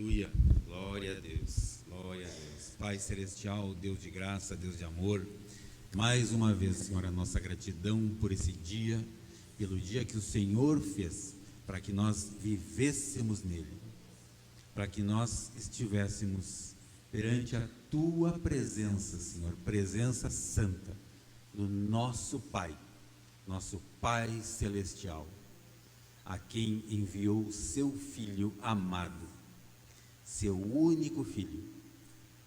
Aleluia, glória a Deus, glória a Deus. Pai Celestial, Deus de graça, Deus de amor, mais uma vez, Senhor, a nossa gratidão por esse dia, pelo dia que o Senhor fez, para que nós vivêssemos nele, para que nós estivéssemos perante a Tua presença, Senhor, presença santa do nosso Pai Celestial, a quem enviou o Seu Filho amado, Seu único Filho,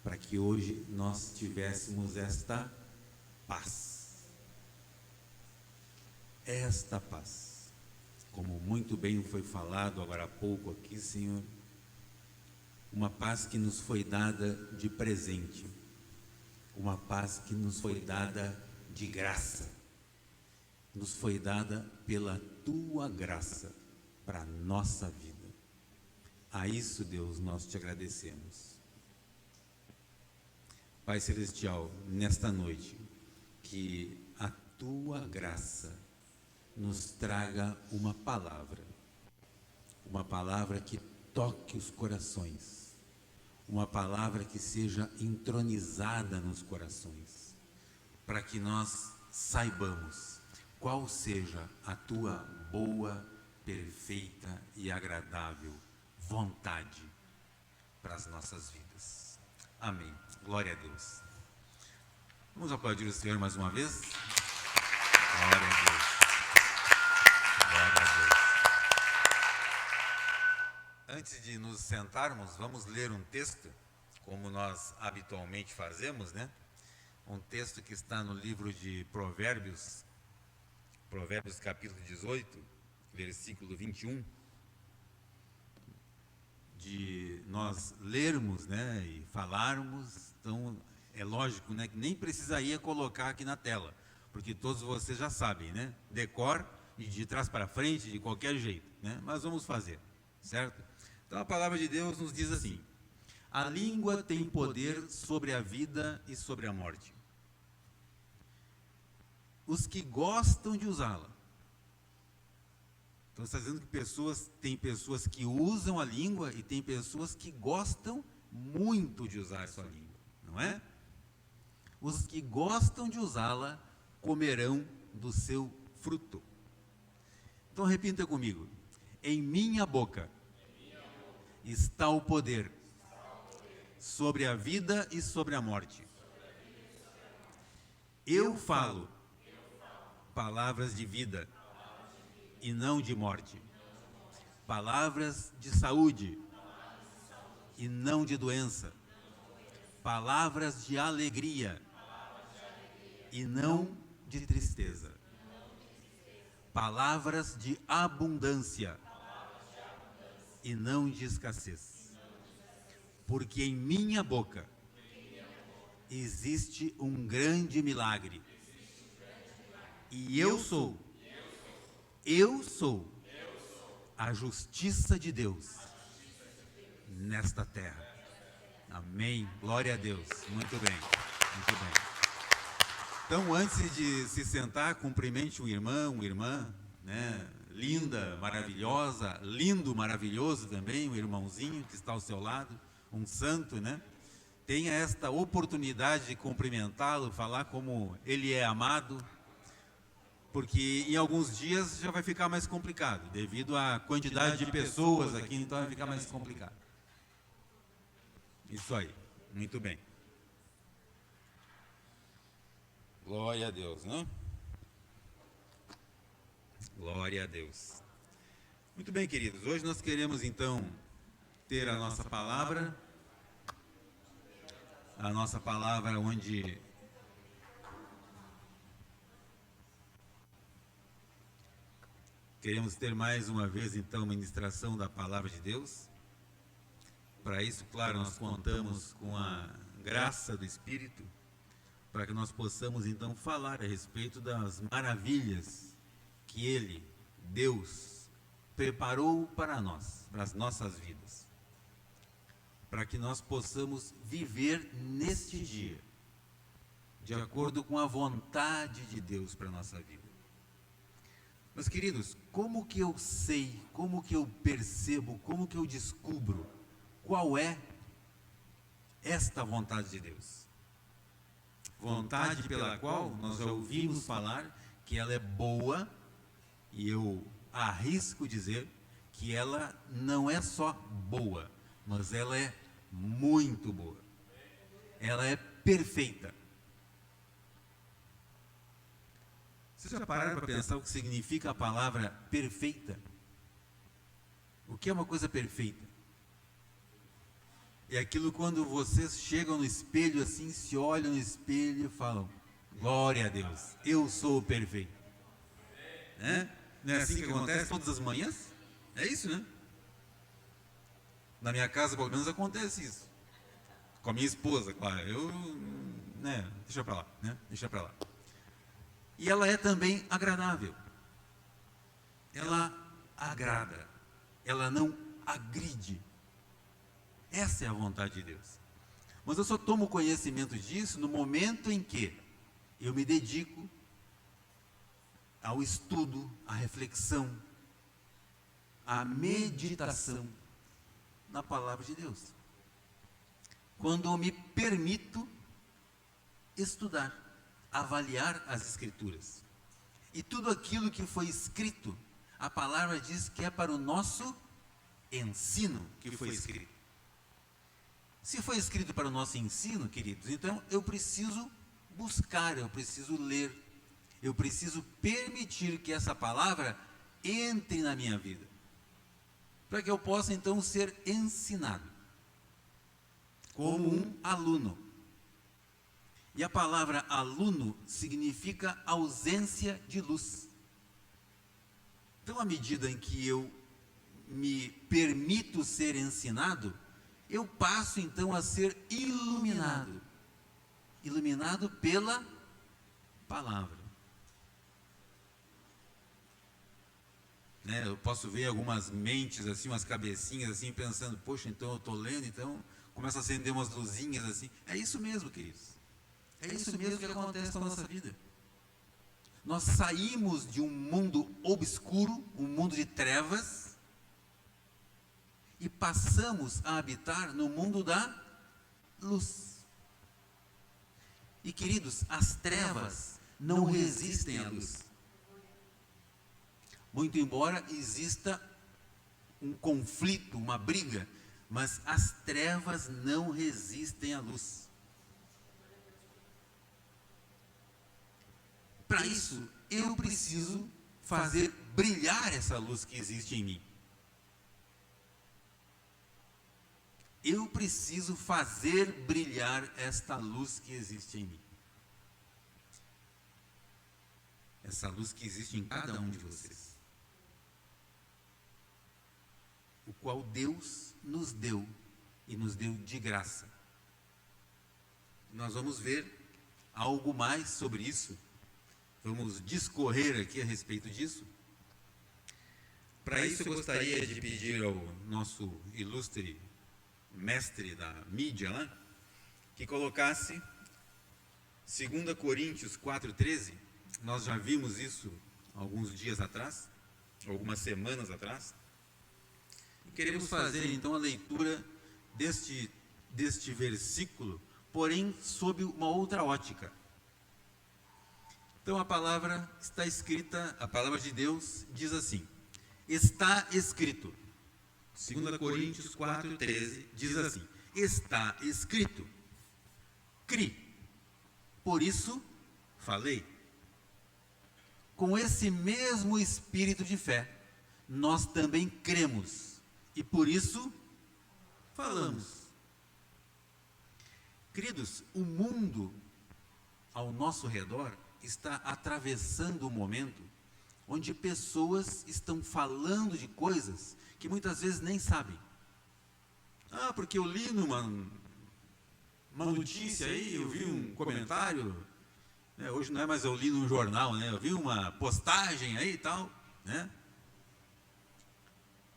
para que hoje nós tivéssemos esta paz. Esta paz, como muito bem foi falado agora há pouco aqui, Senhor, uma paz que nos foi dada de presente, uma paz que nos foi dada de graça, nos foi dada pela Tua graça para a nossa vida. A isso, Deus, nós te agradecemos. Pai Celestial, nesta noite, que a Tua graça nos traga uma palavra que toque os corações, uma palavra que seja entronizada nos corações, para que nós saibamos qual seja a Tua boa, perfeita e agradável vontade para as nossas vidas. Amém. Glória a Deus. Vamos aplaudir o Senhor mais uma vez? Glória a Deus. Glória a Deus. Antes de nos sentarmos, vamos ler um texto, como nós habitualmente fazemos, né? Um texto que está no livro de Provérbios capítulo 18, versículo 21, de nós lermos, né, e falarmos. Então, é lógico, né, que nem precisaria colocar aqui na tela, porque todos vocês já sabem, né, decor e de trás para frente, de qualquer jeito, né, mas vamos fazer, certo? Então, a palavra de Deus nos diz assim: a língua tem poder sobre a vida e sobre a morte. Os que gostam de usá-la. Então, está dizendo que tem pessoas que usam a língua e tem pessoas que gostam muito de usar a sua língua, não é? Os que gostam de usá-la comerão do seu fruto. Então, repita comigo: em minha boca está o poder sobre a vida e sobre a morte. Eu falo palavras de vida e não de morte, palavras de saúde e não de doença, palavras de alegria e não de tristeza, palavras de abundância e não de escassez, porque em minha boca existe um grande milagre, e eu sou a justiça de Deus nesta terra. Amém. Glória a Deus. Muito bem. Muito bem. Então, antes de se sentar, cumprimente um irmão, uma irmã, né? Linda, maravilhosa, lindo, maravilhoso também, um irmãozinho que está ao seu lado, um santo, né? Tenha esta oportunidade de cumprimentá-lo, falar como ele é amado, porque em alguns dias já vai ficar mais complicado, devido à quantidade de pessoas aqui, então vai ficar mais complicado. Isso aí, muito bem. Glória a Deus, né? Glória a Deus. Muito bem, queridos, hoje nós queremos então ter a nossa palavra onde queremos ter mais uma vez, então, a ministração da Palavra de Deus. Para isso, claro, nós contamos com a graça do Espírito, para que nós possamos, então, falar a respeito das maravilhas que Ele, Deus, preparou para nós, para as nossas vidas. Para que nós possamos viver neste dia, de acordo com a vontade de Deus para a nossa vida. Meus queridos, como que eu sei, como que eu percebo, como que eu descubro qual é esta vontade de Deus. Vontade pela qual nós já ouvimos falar que ela é boa, e eu arrisco dizer que ela não é só boa, mas ela é muito boa. Ela é perfeita. Vocês já pararam para pensar o que significa a palavra perfeita? O que é uma coisa perfeita? É aquilo quando vocês chegam no espelho assim, se olham no espelho e falam: glória a Deus, eu sou o perfeito. Não é assim que acontece todas as manhãs? É isso, né? Na minha casa, pelo menos, acontece isso. Com a minha esposa, claro. Deixa pra lá, né? Deixa pra lá. E ela é também agradável. Ela agrada. Ela não agride. Essa é a vontade de Deus. Mas eu só tomo conhecimento disso no momento em que eu me dedico ao estudo, à reflexão, à meditação na palavra de Deus. Quando eu me permito estudar, avaliar as Escrituras. E tudo aquilo que foi escrito, a palavra diz que é para o nosso ensino que foi escrito. Se foi escrito para o nosso ensino, queridos, então eu preciso buscar, eu preciso ler, eu preciso permitir que essa palavra entre na minha vida, para que eu possa então ser ensinado como um aluno. E a palavra aluno significa ausência de luz. Então, à medida em que eu me permito ser ensinado, eu passo então a ser iluminado. Iluminado pela palavra. Eu posso ver algumas mentes assim, umas cabecinhas assim, pensando: poxa, então eu estou lendo, então começa a acender umas luzinhas assim. É isso mesmo, queridos. É isso mesmo que acontece na nossa vida. Nós saímos de um mundo obscuro, um mundo de trevas, e passamos a habitar no mundo da luz. E, queridos, as trevas não resistem à luz. Muito embora exista um conflito, uma briga, mas as trevas não resistem à luz. Para isso, eu preciso fazer brilhar essa luz que existe em mim. Eu preciso fazer brilhar esta luz que existe em mim. Essa luz que existe em cada um de vocês. O qual Deus nos deu, e nos deu de graça. Nós vamos ver algo mais sobre isso. Vamos discorrer aqui a respeito disso. Para isso eu gostaria de pedir ao nosso ilustre mestre da mídia lá, que colocasse 2 Coríntios 4,13. Nós já vimos isso alguns dias atrás, algumas semanas atrás. E queremos fazer então a leitura deste versículo, porém sob uma outra ótica. Então a palavra está escrita, a palavra de Deus diz assim: está escrito. 2 Coríntios 4,13 diz assim: está escrito, cri, por isso falei. Com esse mesmo espírito de fé, nós também cremos, e por isso falamos. Queridos, o mundo ao nosso redor está atravessando um momento onde pessoas estão falando de coisas que muitas vezes nem sabem. Porque eu li numa notícia aí, eu vi um comentário, hoje não é mais eu li num jornal, eu vi uma postagem aí e tal,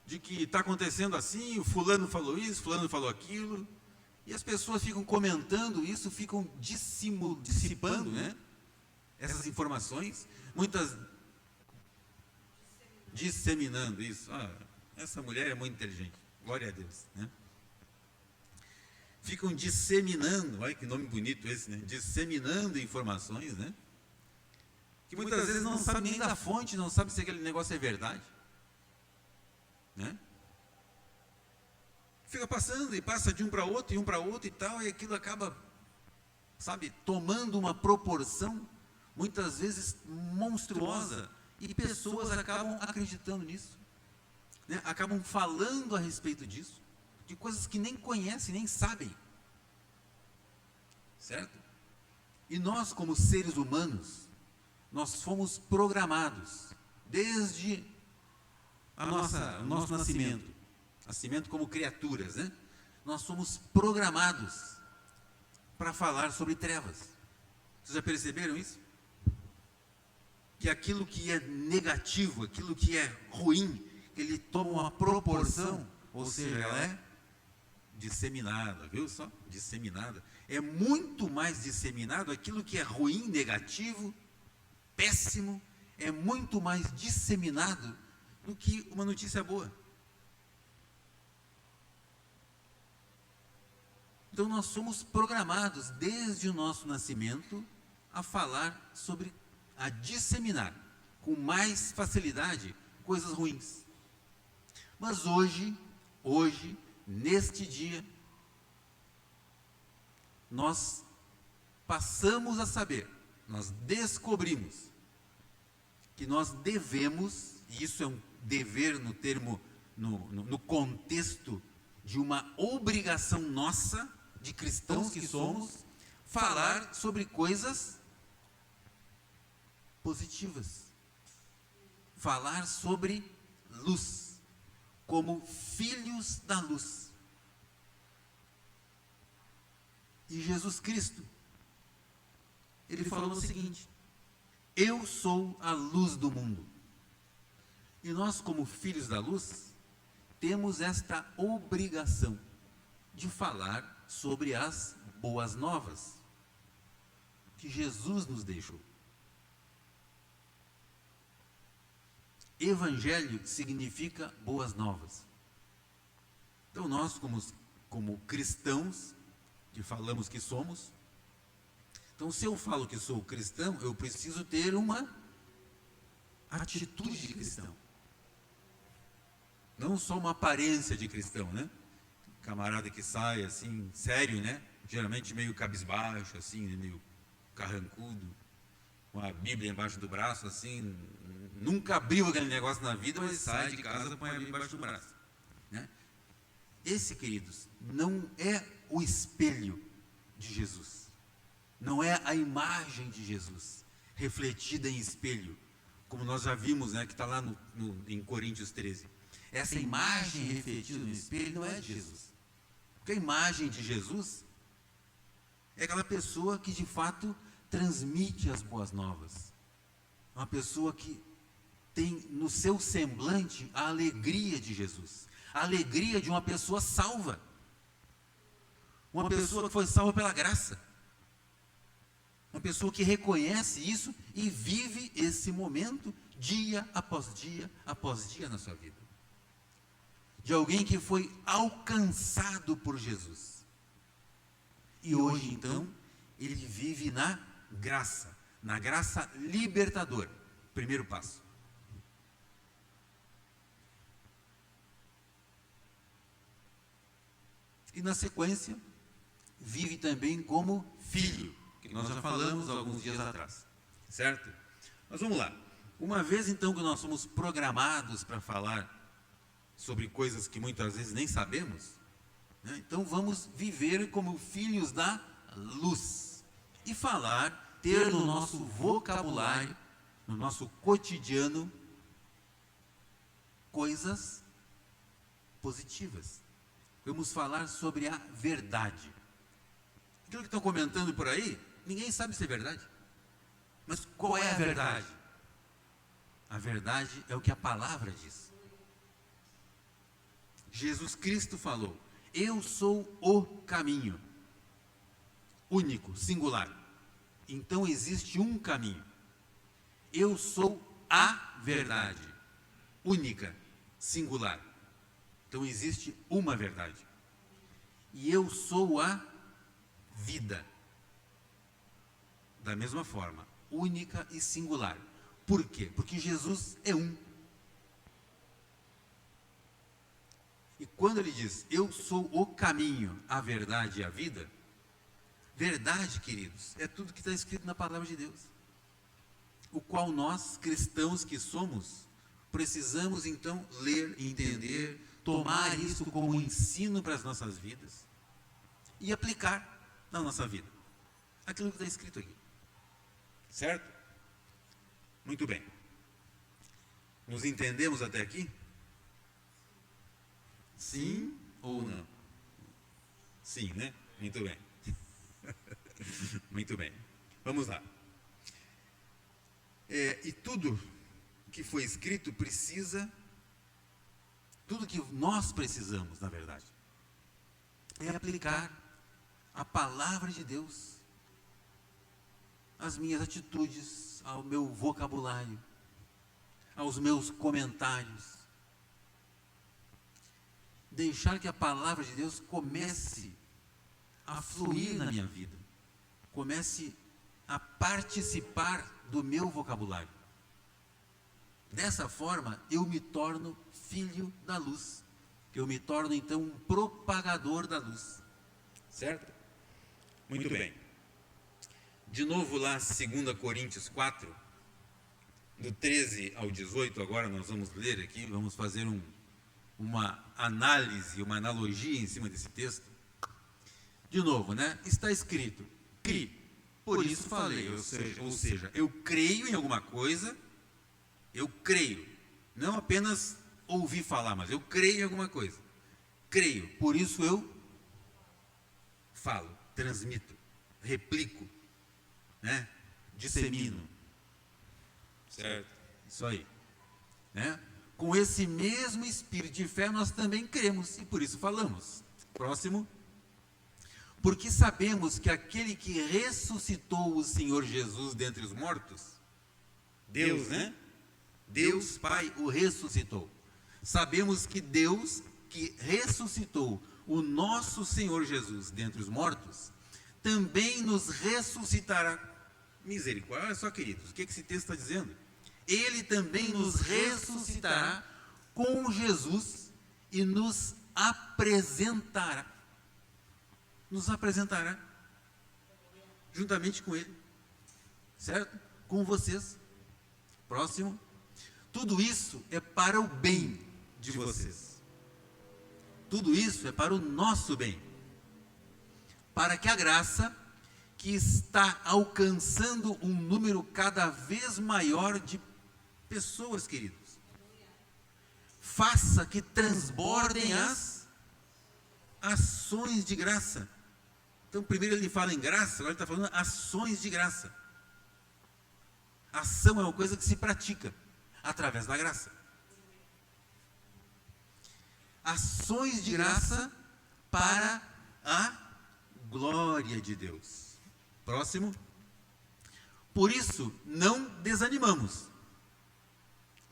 de que está acontecendo assim, o fulano falou isso, fulano falou aquilo, e as pessoas ficam comentando isso, ficam dissipando, essas informações, muitas disseminando isso. Essa mulher é muito inteligente, glória a Deus, ficam disseminando, olha que nome bonito esse, né? Disseminando informações, né? Que muitas vezes não sabe nem da fonte, não sabe se aquele negócio é verdade, né? Fica passando e passa de um para outro e um para outro e tal, e aquilo acaba, sabe, tomando uma proporção muitas vezes monstruosa, e pessoas acabam acreditando nisso, né? Acabam falando a respeito disso, de coisas que nem conhecem, nem sabem, certo? E nós, como seres humanos, nós fomos programados desde o nosso nascimento como criaturas, né? Nós somos programados para falar sobre trevas. Vocês já perceberam isso? Que aquilo que é negativo, aquilo que é ruim, ele toma uma proporção, ou seja, ela é disseminada, viu só? Disseminada. É muito mais disseminado aquilo que é ruim, negativo, péssimo, é muito mais disseminado do que uma notícia boa. Então nós somos programados desde o nosso nascimento a falar sobre, a disseminar com mais facilidade coisas ruins. Mas hoje, neste dia, nós passamos a saber, nós descobrimos que nós devemos, e isso é um dever no termo, no contexto de uma obrigação nossa, de cristãos que somos, falar sobre coisas positivas, falar sobre luz, como filhos da luz. E Jesus Cristo, ele falou o seguinte: eu sou a luz do mundo. E nós, como filhos da luz, temos esta obrigação de falar sobre as boas novas que Jesus nos deixou. Evangelho significa boas novas. Então nós, como cristãos, que falamos que somos, então se eu falo que sou cristão, eu preciso ter uma atitude de cristão. Não só uma aparência de cristão, né? Camarada que sai assim, sério, né? Geralmente meio cabisbaixo, assim, meio carrancudo, com a Bíblia embaixo do braço, assim, nunca abriu aquele negócio na vida, mas sai de casa com a Bíblia embaixo do braço, né? Esse, queridos, não é o espelho de Jesus, não é a imagem de Jesus refletida em espelho, como nós já vimos, né, que está lá em Coríntios 13. Essa imagem refletida no espelho não é de Jesus, porque a imagem de Jesus é aquela pessoa que de fato transmite as boas novas, uma pessoa que tem no seu semblante a alegria de Jesus, a alegria de uma pessoa salva, uma pessoa que foi salva pela graça, uma pessoa que reconhece isso e vive esse momento dia após dia na sua vida, de alguém que foi alcançado por Jesus, e hoje então ele vive na graça libertadora. Primeiro passo. E na sequência, vive também como filho, que nós já falamos alguns dias atrás, certo? Mas vamos lá. Uma vez então que nós somos programados para falar sobre coisas que muitas vezes nem sabemos, né? Então vamos viver como filhos da luz e falar, ter no nosso vocabulário, no nosso cotidiano, coisas positivas. Vamos falar sobre a verdade. Aquilo que estão comentando por aí, ninguém sabe se é verdade. Mas qual é a verdade? A verdade é o que a palavra diz. Jesus Cristo falou: eu sou o caminho. Único, singular. Então existe um caminho. Eu sou a verdade. Única, singular. Então existe uma verdade. e eu sou a vida. Da mesma forma, única e singular. Por quê? Porque Jesus é um. E quando ele diz, eu sou o caminho, a verdade e a vida, verdade, queridos, é tudo que está escrito na palavra de Deus, o qual nós, cristãos que somos, precisamos então ler, entender, tomar isso como ensino para as nossas vidas e aplicar na nossa vida aquilo que está escrito aqui. Certo? Muito bem. Nos entendemos até aqui? Sim ou não? Sim, né? Muito bem. Muito bem. Vamos lá. E tudo que foi escrito precisa, tudo que nós precisamos, na verdade, é aplicar a palavra de Deus às minhas atitudes, ao meu vocabulário, aos meus comentários. Deixar que a palavra de Deus comece a fluir na minha vida, comece a participar do meu vocabulário. Dessa forma, eu me torno filho da luz, eu me torno então um propagador da luz. Certo? Muito bem. De novo lá, 2 Coríntios 4, do 13 ao 18, agora nós vamos ler aqui, vamos fazer uma análise, uma analogia em cima desse texto. De novo, né? Está escrito, cri, por isso falei, ou seja, eu creio em alguma coisa, eu creio, não apenas ouvi falar, mas eu creio em alguma coisa. Creio, por isso eu falo, transmito, replico, né? Dissemino. Certo? Isso aí. Né? Com esse mesmo espírito de fé, nós também cremos e por isso falamos. Próximo. Porque sabemos que aquele que ressuscitou o Senhor Jesus dentre os mortos, Deus, né? Deus Pai o ressuscitou. Sabemos que Deus que ressuscitou o nosso Senhor Jesus dentre os mortos, também nos ressuscitará. Misericórdia, olha só, queridos, o que esse texto está dizendo? Ele também nos ressuscitará com Jesus e nos apresentará. Nos apresentará juntamente com Ele. Certo? Com vocês. Próximo. Tudo isso é para o bem de vocês. Tudo isso é para o nosso bem. Para que a graça que está alcançando um número cada vez maior de pessoas, queridos, faça que transbordem as ações de graça. Então, primeiro ele fala em graça, agora ele está falando ações de graça. Ação é uma coisa que se pratica através da graça. Ações de graça para a glória de Deus. Próximo. Por isso, não desanimamos.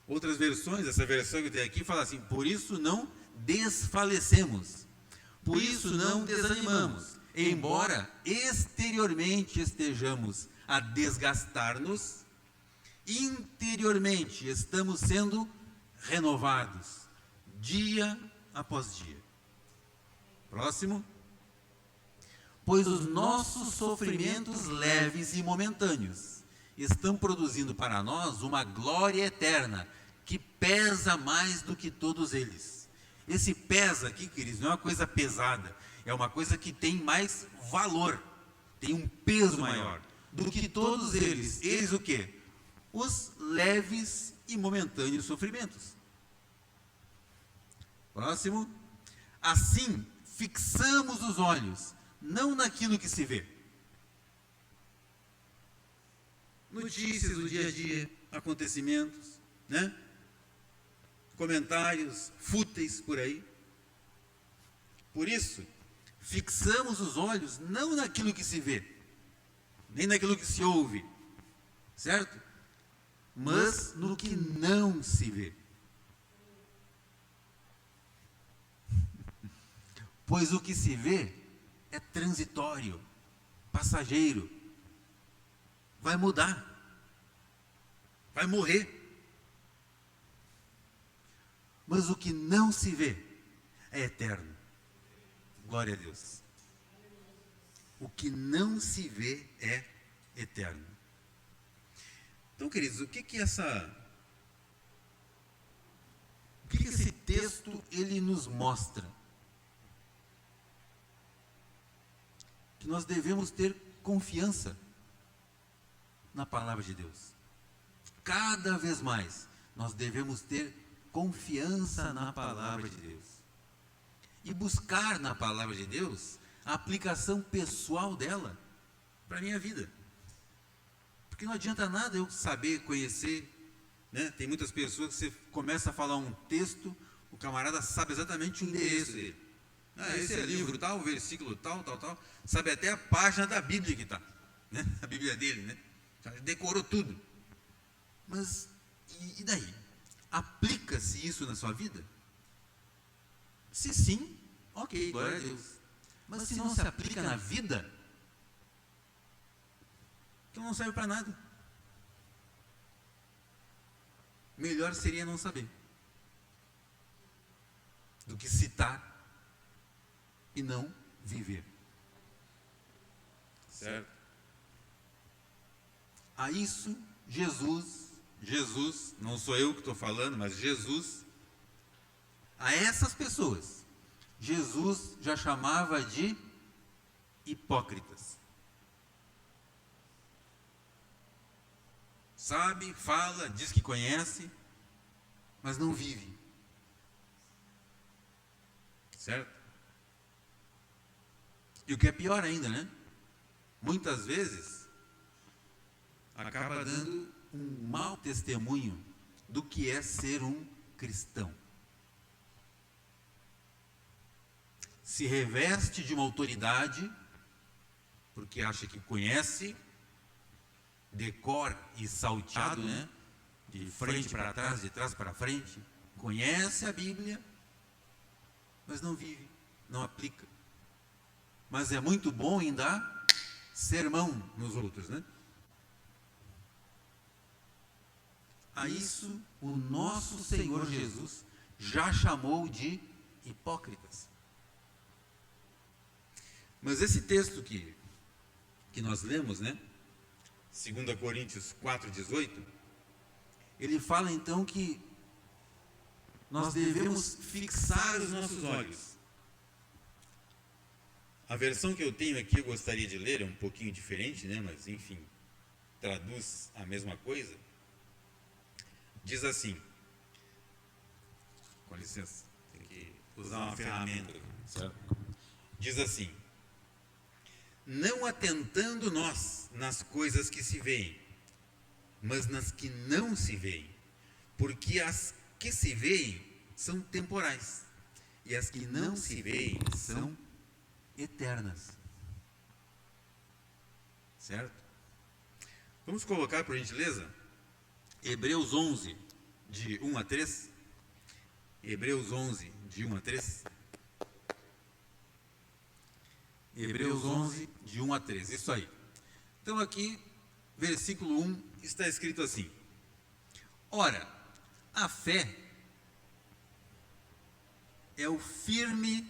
Outras versões, essa versão que eu tenho aqui, fala assim, por isso não desfalecemos. Por isso não desanimamos. Embora exteriormente estejamos a desgastar-nos, interiormente estamos sendo renovados, dia após dia. Próximo. Pois os nossos sofrimentos leves e momentâneos estão produzindo para nós uma glória eterna, que pesa mais do que todos eles. Esse pesa aqui, queridos, não é uma coisa pesada, é uma coisa que tem mais valor, tem um peso maior do que todos eles. Eles o quê? Os leves e momentâneos sofrimentos. Próximo. Assim, fixamos os olhos não naquilo que se vê. Notícias do dia a dia, acontecimentos, né? Comentários fúteis por aí. Por isso, fixamos os olhos não naquilo que se vê, nem naquilo que se ouve, certo? Mas no que não se vê. Pois o que se vê é transitório, passageiro, vai mudar, vai morrer. Mas o que não se vê é eterno. Glória a Deus. O que não se vê é eterno. Então, queridos, o que esse texto ele nos mostra? Que nós devemos ter confiança na palavra de Deus. Cada vez mais, nós devemos ter confiança na palavra de Deus. E buscar na palavra de Deus a aplicação pessoal dela para a minha vida. Porque não adianta nada eu saber, conhecer, né? Tem muitas pessoas que você começa a falar um texto, o camarada sabe exatamente o endereço dele. Esse é livro tal, versículo tal, sabe até a página da Bíblia que está, né? A Bíblia dele, né? Já decorou tudo. Mas, e daí? Aplica-se isso na sua vida? Se sim, ok, glória a Deus. Mas se não se aplica na vida, então não serve para nada. Melhor seria não saber do que citar e não viver. Certo? A isso, Jesus, não sou eu que estou falando, mas Jesus, a essas pessoas, Jesus já chamava de hipócritas. Sabe, fala, diz que conhece, mas não vive. Certo? E o que é pior ainda, né? Muitas vezes acaba dando um mau testemunho do que é ser um cristão. Se reveste de uma autoridade, porque acha que conhece, decor e salteado, né? De frente para trás, de trás para frente, conhece a Bíblia, mas não vive, não aplica. Mas é muito bom em dar sermão nos outros, né? A isso o nosso Senhor Jesus já chamou de hipócritas. Mas esse texto que nós lemos, né? 2 Coríntios 4,18, ele fala então que nós devemos fixar os nossos olhos. A versão que eu tenho aqui, eu gostaria de ler, é um pouquinho diferente, né? Mas enfim, traduz a mesma coisa. Diz assim, com licença, tem que usar uma ferramenta, certo? Diz assim: não atentando nós nas coisas que se veem, mas nas que não se veem, porque as que se veem são temporais, e as que não se veem são eternas. Certo? Vamos colocar, por gentileza, Hebreus 11, de 1 a 3. Hebreus 11, de 1 a 3. Hebreus 11, de 1 a 3. Isso aí. Então aqui, versículo 1, está escrito assim: ora, a fé é o firme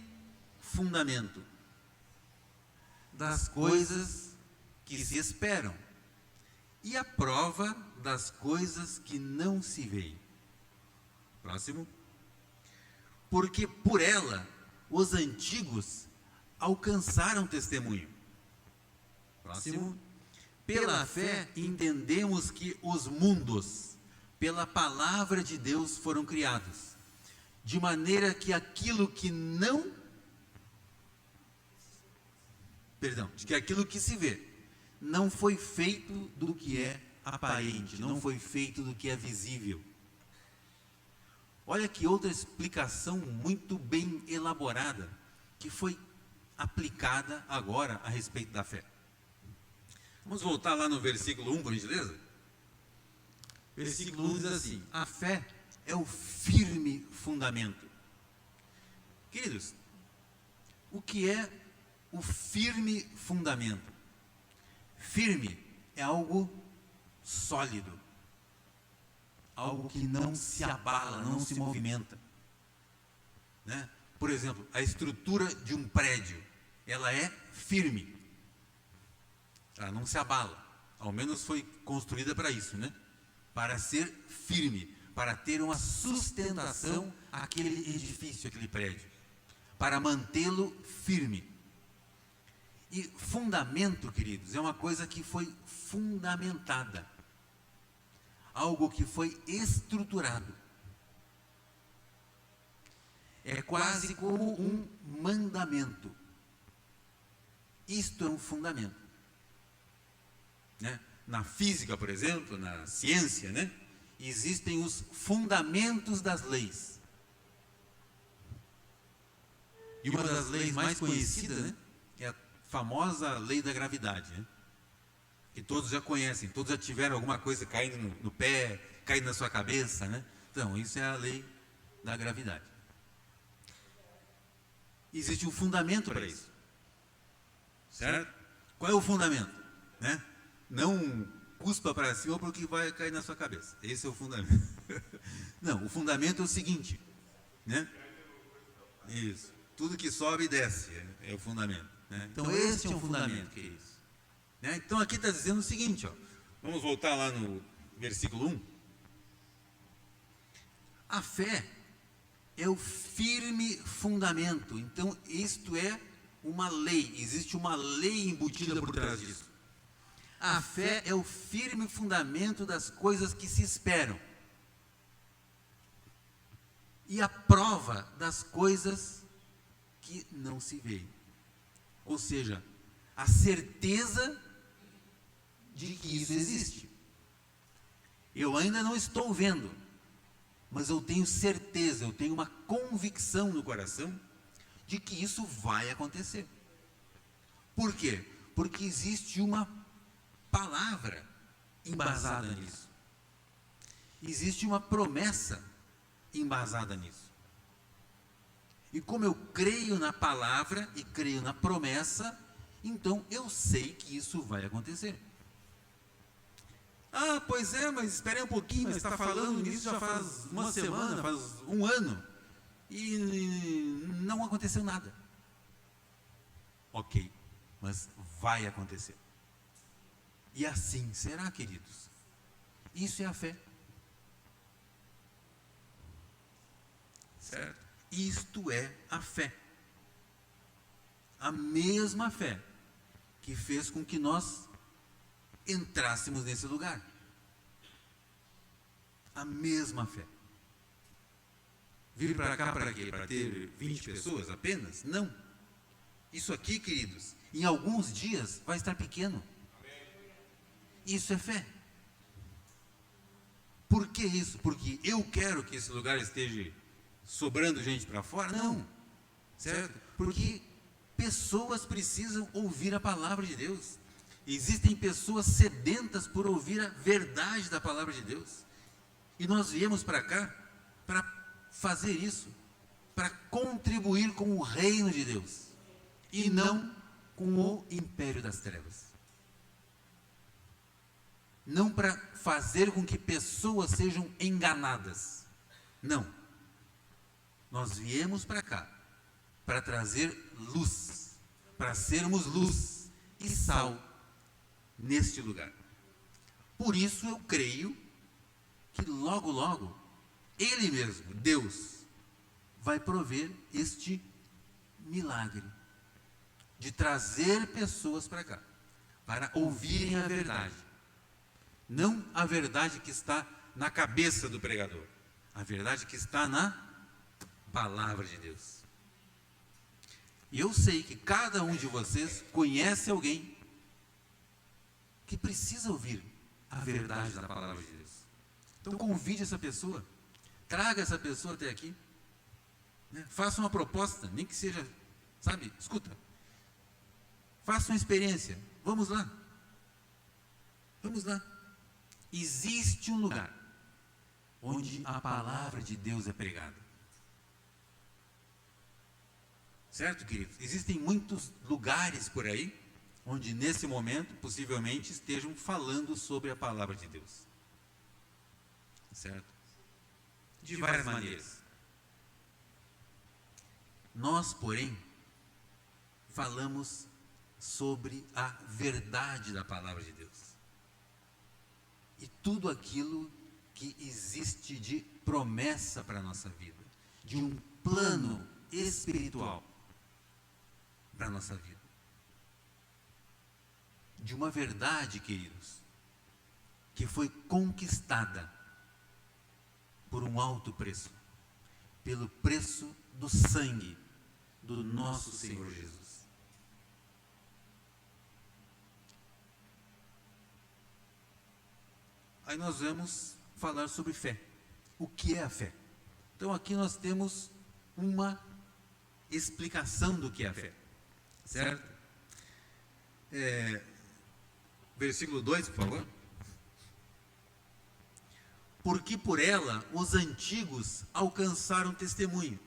fundamento das coisas que se esperam e a prova das coisas que não se veem. Próximo. Porque por ela os antigos alcançaram testemunho. Próximo. Pela fé entendemos que os mundos, pela palavra de Deus, foram criados, de maneira que aquilo que aquilo que se vê, não foi feito do que é aparente, não foi feito do que é visível. Olha que outra explicação muito bem elaborada, que foi aplicada agora a respeito da fé. Vamos voltar lá no versículo 1, por gentileza? Versículo 1 diz assim: a fé é o firme fundamento. Queridos, O que é o firme fundamento? Firme é algo sólido, algo que não se abala, não se movimenta, né? Por exemplo, a estrutura de um prédio, ela é firme, ela não se abala, ao menos foi construída para isso, né? Para ser firme, para ter uma sustentação àquele edifício, aquele prédio, para mantê-lo firme. E fundamento, queridos, é uma coisa que foi fundamentada, algo que foi estruturado. É quase como um mandamento. Isto é um fundamento, né? Na física, por exemplo, na ciência, né? Existem os fundamentos das leis. E uma das leis mais conhecidas, né, é a famosa lei da gravidade, né? Que todos já conhecem, todos já tiveram alguma coisa caindo no pé, caindo na sua cabeça, né? Então, isso é a lei da gravidade. Existe um fundamento para isso, certo? Qual é o fundamento, né? Não cuspa para cima porque vai cair na sua cabeça. Esse é o fundamento. Não, o fundamento é o seguinte, né? Isso. Tudo que sobe e desce é o fundamento, né? Então, esse é um fundamento, que é isso, né? Então, aqui está dizendo o seguinte, ó. Vamos voltar lá no versículo 1. A fé é o firme fundamento. Então, isto é uma lei. Existe uma lei embutida por trás disso. A fé é o firme fundamento das coisas que se esperam e a prova das coisas que não se veem. Ou seja, a certeza de que isso existe. Eu ainda não estou vendo, mas eu tenho certeza, eu tenho uma convicção no coração de que isso vai acontecer. Por quê? Porque existe uma palavra embasada nisso. Existe uma promessa embasada nisso. E como eu creio na palavra e creio na promessa, então eu sei que isso vai acontecer. Ah, pois é, mas espere um pouquinho, mas está falando nisso já faz uma semana, faz um ano, e não aconteceu nada. Ok, mas vai acontecer. E assim será, queridos. Isso é a fé. Certo? Isto é a fé. A mesma fé que fez com que nós entrássemos nesse lugar. A mesma fé. Vir para cá para quê? Para ter 20 pessoas apenas? Não. Isso aqui, queridos, em alguns dias vai estar pequeno. Isso é fé. Por que isso? Porque eu quero que esse lugar esteja sobrando gente para fora? Não. Certo? Porque pessoas precisam ouvir a palavra de Deus. Existem pessoas sedentas por ouvir a verdade da palavra de Deus. E nós viemos para cá para fazer isso, para contribuir com o reino de Deus e não com o império das trevas. Não para fazer com que pessoas sejam enganadas. Não. Nós viemos para cá para trazer luz, para sermos luz e sal neste lugar. Por isso eu creio que logo, logo, Ele mesmo, Deus, vai prover este milagre de trazer pessoas para cá, para ouvirem a verdade. Não a verdade que está na cabeça do pregador, a verdade que está na palavra de Deus. E eu sei que cada um de vocês conhece alguém que precisa ouvir a verdade da palavra de Deus. Então convide essa pessoa, traga essa pessoa até aqui, né? Faça uma proposta, nem que seja, sabe, escuta, faça uma experiência, vamos lá. Existe um lugar onde a palavra de Deus é pregada. Certo, queridos? Existem muitos lugares por aí onde nesse momento possivelmente estejam falando sobre a palavra de Deus. Certo? De várias maneiras. Nós, porém, falamos sobre a verdade da palavra de Deus. E tudo aquilo que existe de promessa para a nossa vida, de um plano espiritual para a nossa vida. De uma verdade, queridos, que foi conquistada por um alto preço, pelo preço do sangue do nosso Senhor Jesus. Aí nós vamos falar sobre fé. O que é a fé? Então aqui nós temos uma explicação do que é a fé, certo? Versículo 2, por favor. Porque por ela os antigos alcançaram testemunho.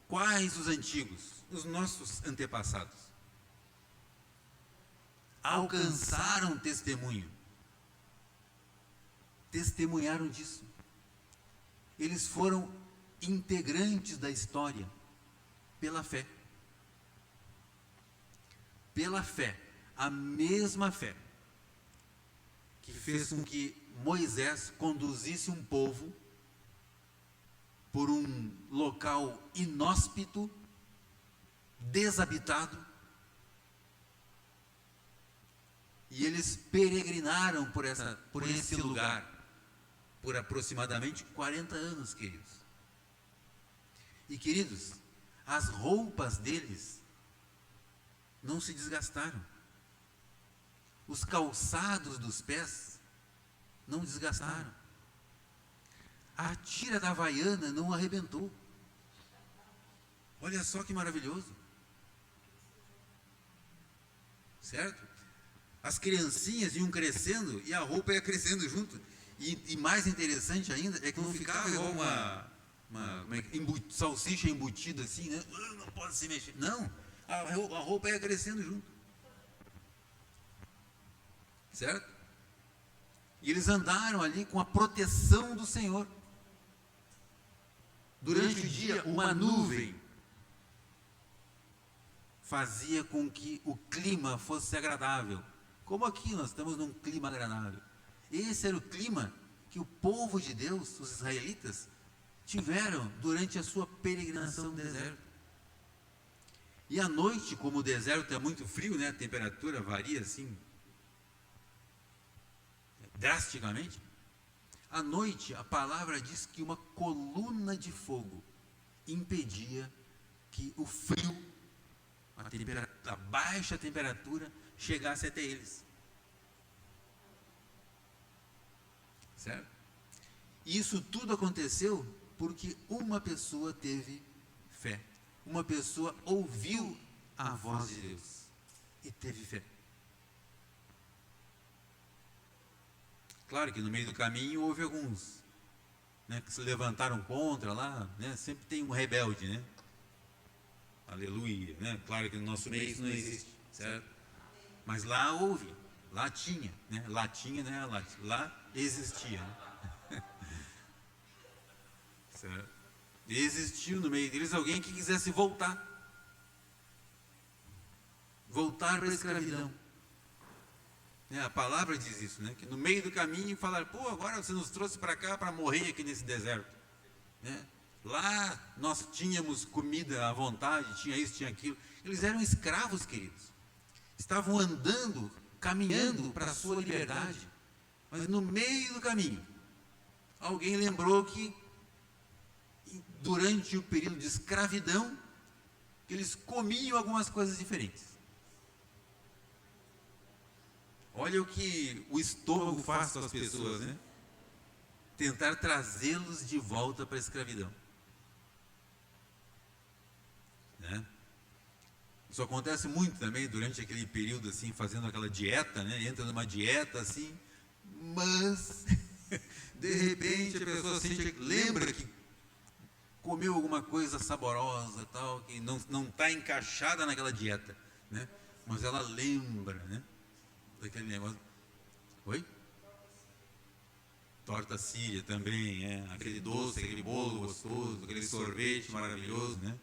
Quais os antigos? Os nossos antepassados. Alcançaram testemunho. Testemunharam disso. Eles foram integrantes da história pela fé. Pela fé, a mesma fé que fez com que Moisés conduzisse um povo por um local inóspito, desabitado, e eles peregrinaram por esse lugar por aproximadamente 40 anos, queridos. E, queridos, as roupas deles não se desgastaram. Os calçados dos pés não desgastaram. A tira da havaiana não arrebentou. Olha só que maravilhoso. Certo? As criancinhas iam crescendo e a roupa ia crescendo junto. E mais interessante ainda é que não ficava igual uma salsicha embutida assim, né? Não pode se mexer. Não, a roupa ia crescendo junto. Certo? E eles andaram ali com a proteção do Senhor. Durante o dia, uma nuvem fazia com que o clima fosse agradável. Como aqui nós estamos num clima agradável. Esse era o clima que o povo de Deus, os israelitas, tiveram durante a sua peregrinação no deserto. E à noite, como o deserto é muito frio, né, a temperatura varia assim drasticamente. À noite, a palavra diz que uma coluna de fogo impedia que o frio, a baixa temperatura, chegasse até eles. Certo? E isso tudo aconteceu porque uma pessoa teve fé. Uma pessoa ouviu a voz de Deus e teve fé. Claro que no meio do caminho houve alguns, né, que se levantaram contra lá, né? Sempre tem um rebelde, né? Aleluia, né? Claro que no nosso meio isso não existe, certo? Mas lá houve, lá tinha, né? Lá tinha, né? Lá existia, né? Certo? Existiu no meio deles alguém que quisesse voltar para a escravidão. A palavra diz isso, né? Que no meio do caminho falaram, pô, agora você nos trouxe para cá para morrer aqui nesse deserto, né? Lá nós tínhamos comida à vontade, tinha isso, tinha aquilo. Eles eram escravos, queridos. Estavam andando, caminhando para a sua liberdade. Mas no meio do caminho, alguém lembrou que durante o período de escravidão, eles comiam algumas coisas diferentes. Olha o que o estômago faz com as pessoas, né? Tentar trazê-los de volta para a escravidão. Né? Isso acontece muito também durante aquele período, assim, fazendo aquela dieta, né? Entra numa dieta, assim, mas, de repente, a pessoa lembra que comeu alguma coisa saborosa, tal, que não está encaixada naquela dieta, né? Mas ela lembra, né? Daquele negócio. Oi? Torta síria também, aquele doce, aquele bolo gostoso, aquele sorvete maravilhoso, né?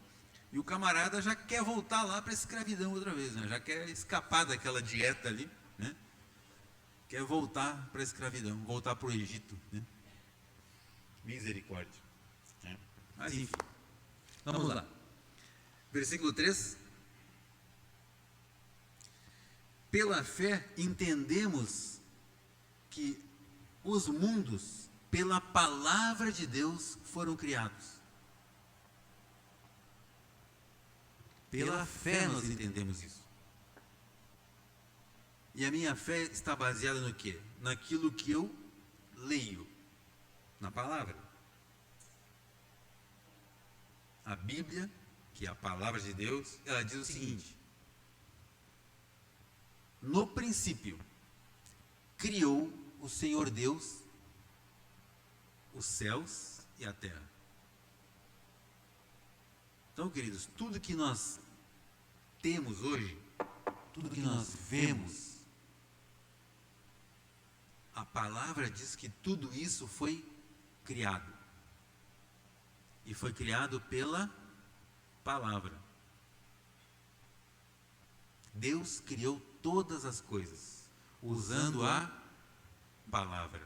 E o camarada já quer voltar lá para a escravidão outra vez, né? Já quer escapar daquela dieta ali, né? Quer voltar para a escravidão, voltar para o Egito, né? Misericórdia. Mas enfim, vamos lá. Versículo 3. Pela fé entendemos que os mundos, pela palavra de Deus, foram criados. Pela fé nós entendemos isso. E a minha fé está baseada no quê? Naquilo que eu leio, na palavra. A Bíblia, que é a palavra de Deus, ela diz o seguinte: no princípio, criou o Senhor Deus os céus e a terra. Então, queridos, tudo que nós temos hoje, tudo que nós vemos, a palavra diz que tudo isso foi criado. E foi criado pela palavra. Deus criou todas as coisas usando a palavra,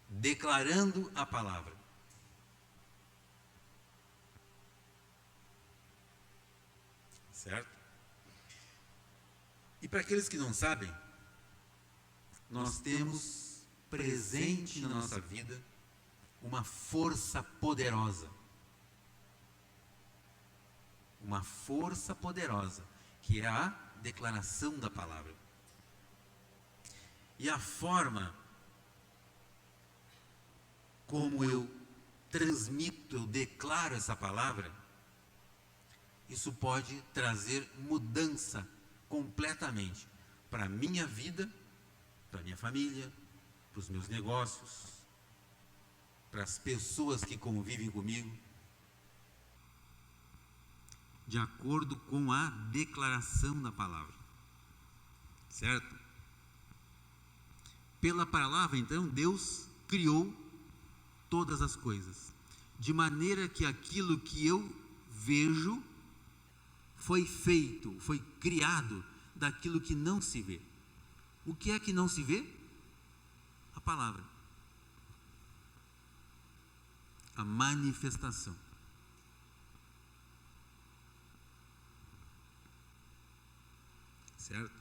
declarando a palavra. Certo? E para aqueles que não sabem, nós temos presente na nossa vida uma força poderosa. Uma força poderosa, que é a declaração da palavra. E a forma como eu transmito, eu declaro essa palavra, isso pode trazer mudança completamente para a minha vida, para a minha família, para os meus negócios, para as pessoas que convivem comigo, de acordo com a declaração da palavra. Certo? Pela palavra, então, Deus criou todas as coisas, de maneira que aquilo que eu vejo foi feito, foi criado daquilo que não se vê. O que é que não se vê? A palavra. A manifestação. Certo?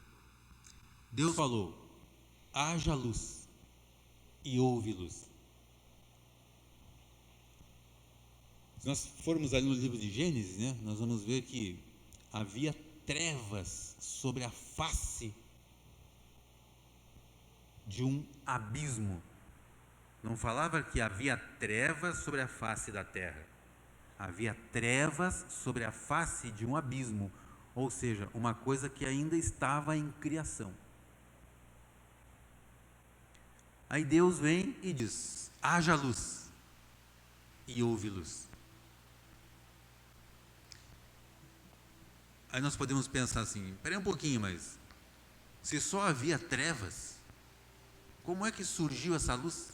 Deus falou: haja luz, e houve luz. Se nós formos ali no livro de Gênesis, né, nós vamos ver que havia trevas sobre a face de um abismo. Não falava que havia trevas sobre a face da terra. Havia trevas sobre a face de um abismo, ou seja, uma coisa que ainda estava em criação. Aí Deus vem e diz: haja luz, e houve luz. Aí nós podemos pensar assim: espera um pouquinho, mas se só havia trevas, como é que surgiu essa luz?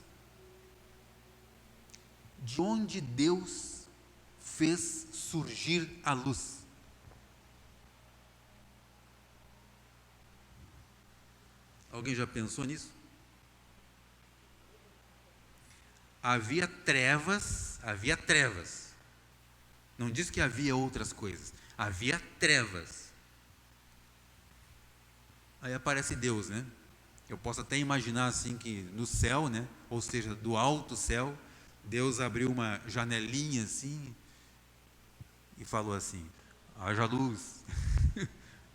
De onde Deus fez surgir a luz? Alguém já pensou nisso? Havia trevas. Não diz que havia outras coisas. Havia trevas. Aí aparece Deus, né? Eu posso até imaginar assim que no céu, né? Ou seja, do alto céu, Deus abriu uma janelinha assim e falou assim: haja luz,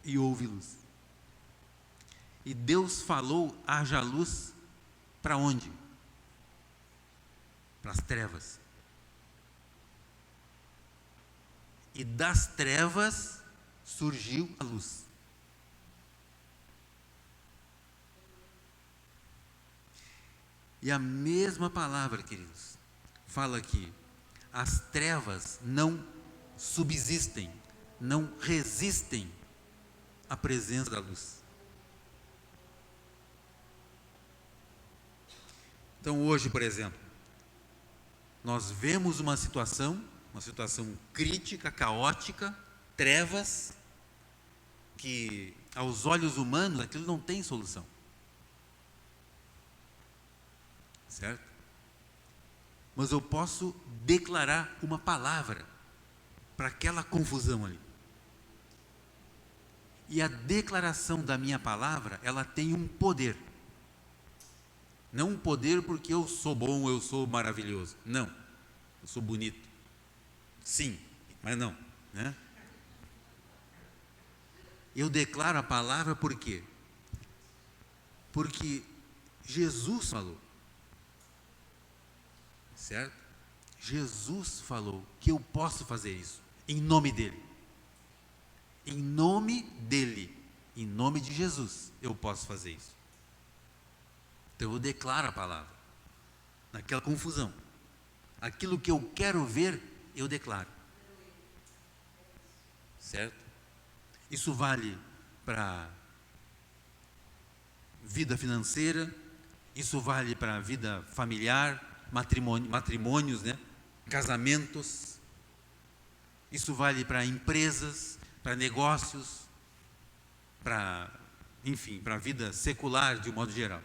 e houve luz. E Deus falou: haja luz, para onde? Para as trevas. E das trevas surgiu a luz. E a mesma palavra, queridos, fala aqui: as trevas não subsistem, não resistem à presença da luz. Então hoje, por exemplo, nós vemos uma situação crítica, caótica, trevas, que aos olhos humanos aquilo não tem solução. Certo? Mas eu posso declarar uma palavra para aquela confusão ali. E a declaração da minha palavra, ela tem um poder. Não um poder porque eu sou bom, eu sou maravilhoso. Não. Eu sou bonito. Sim, mas não, né? Eu declaro a palavra por quê? Porque Jesus falou. Certo? Jesus falou que eu posso fazer isso em nome dele. Em nome dele, em nome de Jesus, eu posso fazer isso. Então eu declaro a palavra naquela confusão. Aquilo que eu quero ver, eu declaro. Certo? Isso vale para vida financeira, isso vale para a vida familiar, matrimônios, né? Casamentos. Isso vale para empresas, para negócios, para a vida secular de um modo geral.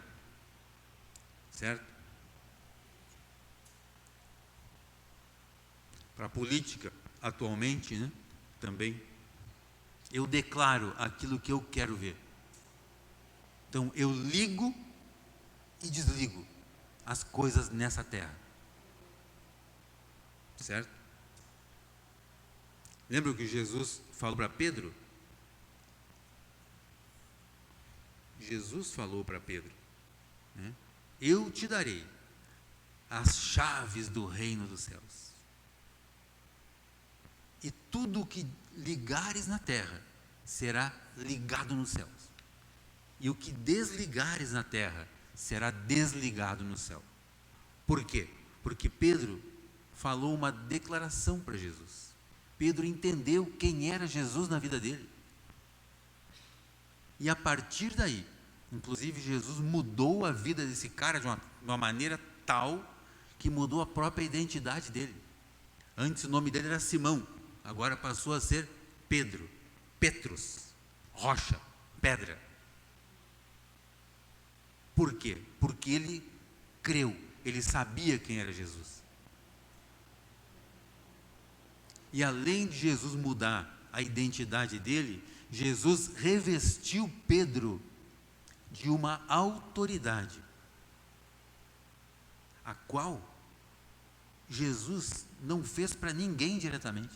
Certo? Para a política, atualmente, né? Também. Eu declaro aquilo que eu quero ver. Então, eu ligo e desligo as coisas nessa terra. Certo? Lembra o que Jesus falou para Pedro? Jesus falou para Pedro, né? Eu te darei as chaves do reino dos céus. E tudo o que ligares na terra será ligado nos céus. E o que desligares na terra será desligado no céu. Por quê? Porque Pedro falou uma declaração para Jesus. Pedro entendeu quem era Jesus na vida dele. E a partir daí, inclusive Jesus mudou a vida desse cara de uma maneira tal que mudou a própria identidade dele. Antes o nome dele era Simão, agora passou a ser Pedro, Petrus, rocha, pedra. Por quê? Porque ele creu, ele sabia quem era Jesus. E além de Jesus mudar a identidade dele, Jesus revestiu Pedro de uma autoridade, a qual Jesus não fez para ninguém diretamente,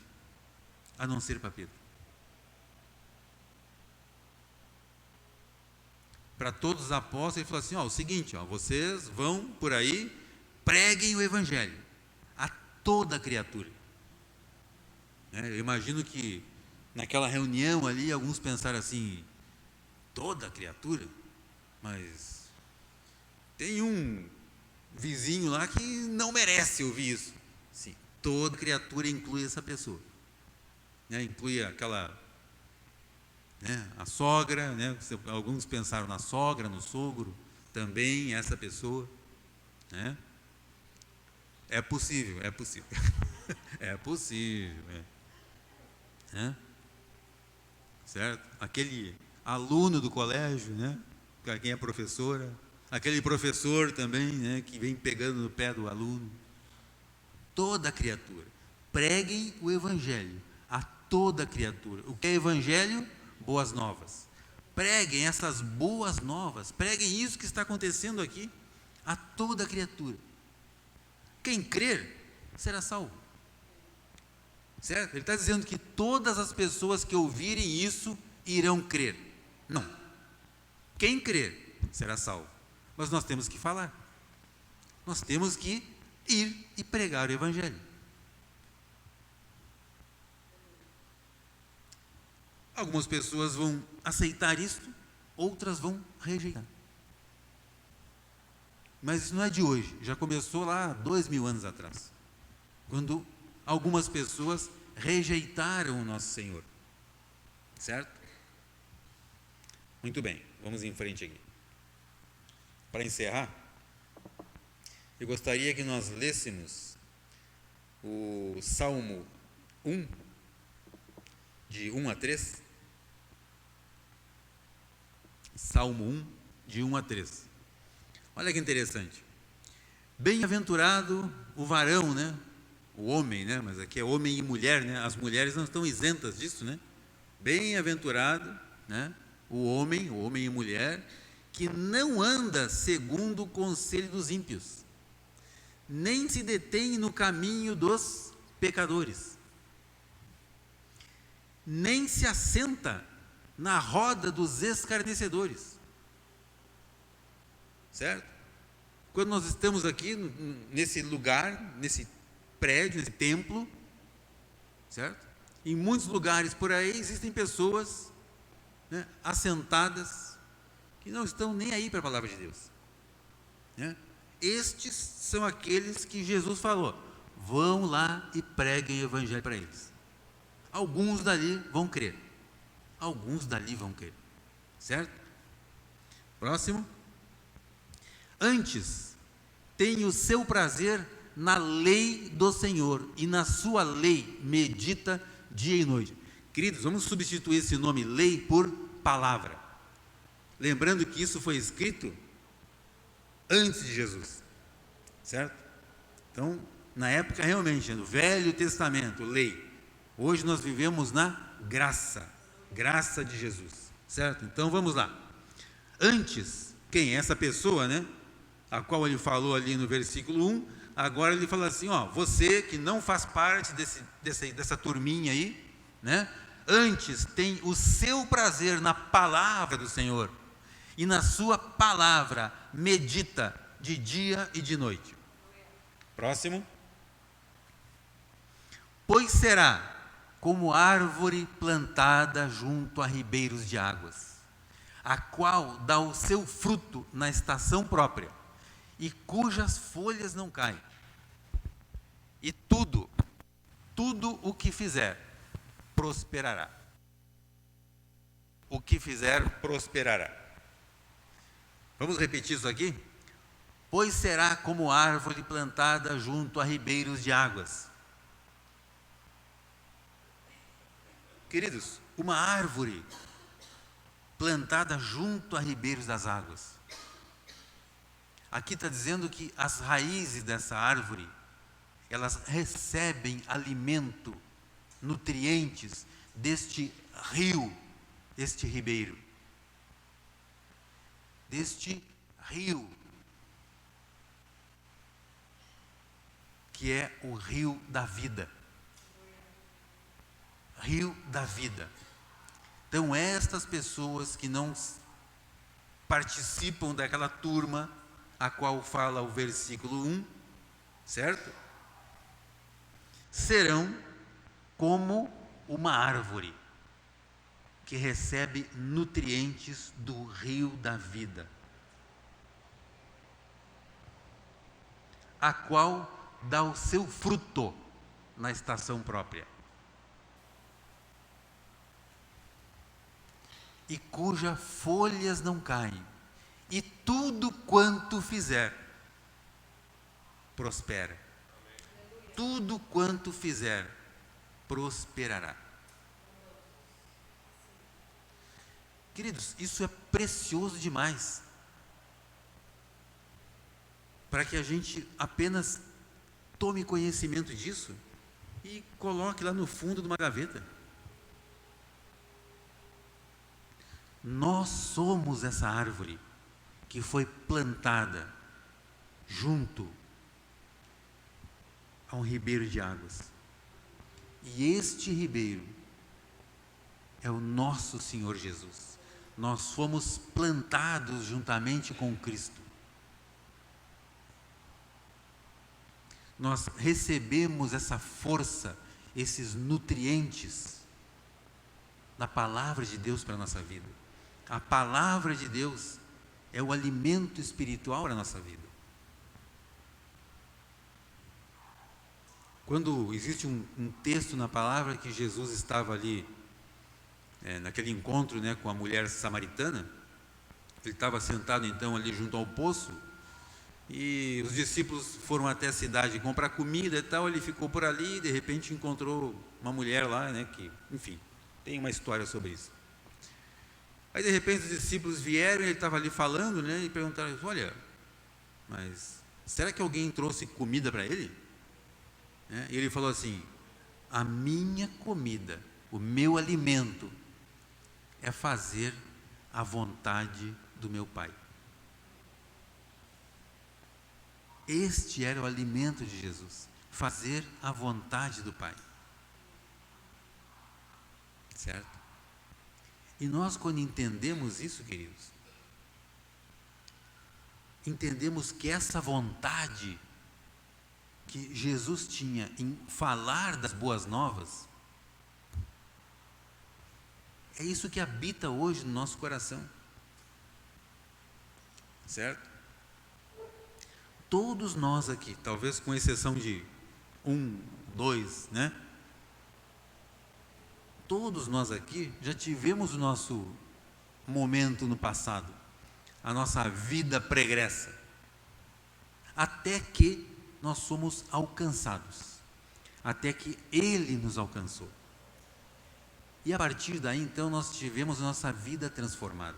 a não ser para Pedro. Para todos os apóstolos, ele falou assim: o seguinte, vocês vão por aí, preguem o evangelho a toda criatura. Eu imagino que naquela reunião ali, alguns pensaram assim: toda criatura? Mas tem um vizinho lá que não merece ouvir isso. Sim, toda criatura inclui essa pessoa. Inclui aquela, a sogra, alguns pensaram na sogra, no sogro, também essa pessoa. É possível, é possível. É possível. Certo? Aquele aluno do colégio, para quem é professora, aquele professor também, que vem pegando no pé do aluno. Toda criatura. Preguem o evangelho a toda criatura. O que é evangelho? Boas novas. Preguem essas boas novas, preguem isso que está acontecendo aqui a toda criatura. Quem crer será salvo. Certo? Ele está dizendo que todas as pessoas que ouvirem isso irão crer. Não. Quem crer será salvo. Mas nós temos que falar. Nós temos que ir e pregar o evangelho. Algumas pessoas vão aceitar isso, outras vão rejeitar. Mas isso não é de hoje, já começou lá 2000 anos atrás, quando algumas pessoas rejeitaram o nosso Senhor. Certo? Muito bem, vamos em frente aqui. Para encerrar, eu gostaria que nós lêssemos o Salmo 1, de 1 a 3. Salmo 1, de 1 a 3. Olha que interessante. Bem-aventurado o varão, né? O homem, né? Mas aqui é homem e mulher, né? As mulheres não estão isentas disso, né? Bem-aventurado, né? O homem e mulher, que não anda segundo o conselho dos ímpios, nem se detém no caminho dos pecadores, nem se assenta na roda dos escarnecedores. Certo? Quando nós estamos aqui nesse lugar, nesse prédio, nesse templo, certo? Em muitos lugares por aí existem pessoas, né, assentadas, que não estão nem aí para a palavra de Deus, né? Estes são aqueles que Jesus falou: vão lá e preguem o evangelho para eles. Alguns dali vão crer, certo? Próximo. Antes, tem o seu prazer na lei do Senhor, e na sua lei medita dia e noite. Queridos, vamos substituir esse nome lei por palavra, lembrando que isso foi escrito antes de Jesus, certo? Então, na época realmente, no Velho Testamento, lei. Hoje nós vivemos na graça de Jesus, certo? Então vamos lá. Antes, quem é essa pessoa, né? A qual ele falou ali no versículo 1, agora ele fala assim, ó, você que não faz parte dessa turminha aí, né? Antes tem o seu prazer na palavra do Senhor, e na sua palavra medita de dia e de noite. Próximo. Pois será como árvore plantada junto a ribeiros de águas, a qual dá o seu fruto na estação própria, e cujas folhas não caem. E tudo o que fizer, prosperará. O que fizer, prosperará. Vamos repetir isso aqui? Pois será como árvore plantada junto a ribeiros de águas. Queridos, uma árvore plantada junto a ribeiros das águas. Aqui está dizendo que as raízes dessa árvore, elas recebem alimento, nutrientes deste rio, deste ribeiro. Deste rio, que é o rio da vida. Rio da vida. Então, estas pessoas que não participam daquela turma a qual fala o versículo 1, certo? Serão como uma árvore que recebe nutrientes do rio da vida, a qual dá o seu fruto na estação própria, e cujas folhas não caem, e tudo quanto fizer, prospera. Tudo quanto fizer, prosperará. Queridos, isso é precioso demais, para que a gente apenas tome conhecimento disso e coloque lá no fundo de uma gaveta. Nós somos essa árvore que foi plantada junto a um ribeiro de águas. E este ribeiro é o nosso Senhor Jesus. Nós fomos plantados juntamente com Cristo. Nós recebemos essa força, esses nutrientes da palavra de Deus para a nossa vida. A palavra de Deus é o alimento espiritual para a nossa vida. Quando existe um texto na palavra que Jesus estava ali, naquele encontro, né, com a mulher samaritana, ele estava sentado então ali junto ao poço, e os discípulos foram até a cidade comprar comida e tal, ele ficou por ali e de repente encontrou uma mulher lá, né, que, enfim, tem uma história sobre isso. Aí de repente os discípulos vieram, ele estava ali falando, né, e perguntaram: olha, mas será que alguém trouxe comida para ele? E ele falou assim: a minha comida, o meu alimento é fazer a vontade do meu Pai. Este era o alimento de Jesus, fazer a vontade do Pai. Certo? E nós, quando entendemos isso, queridos, entendemos que essa vontade que Jesus tinha em falar das boas novas, é isso que habita hoje no nosso coração. Certo? Todos nós aqui, talvez com exceção de 1, 2, né? Todos nós aqui já tivemos o nosso momento no passado, a nossa vida pregressa, até que nós somos alcançados, até que Ele nos alcançou. E a partir daí, então, nós tivemos a nossa vida transformada.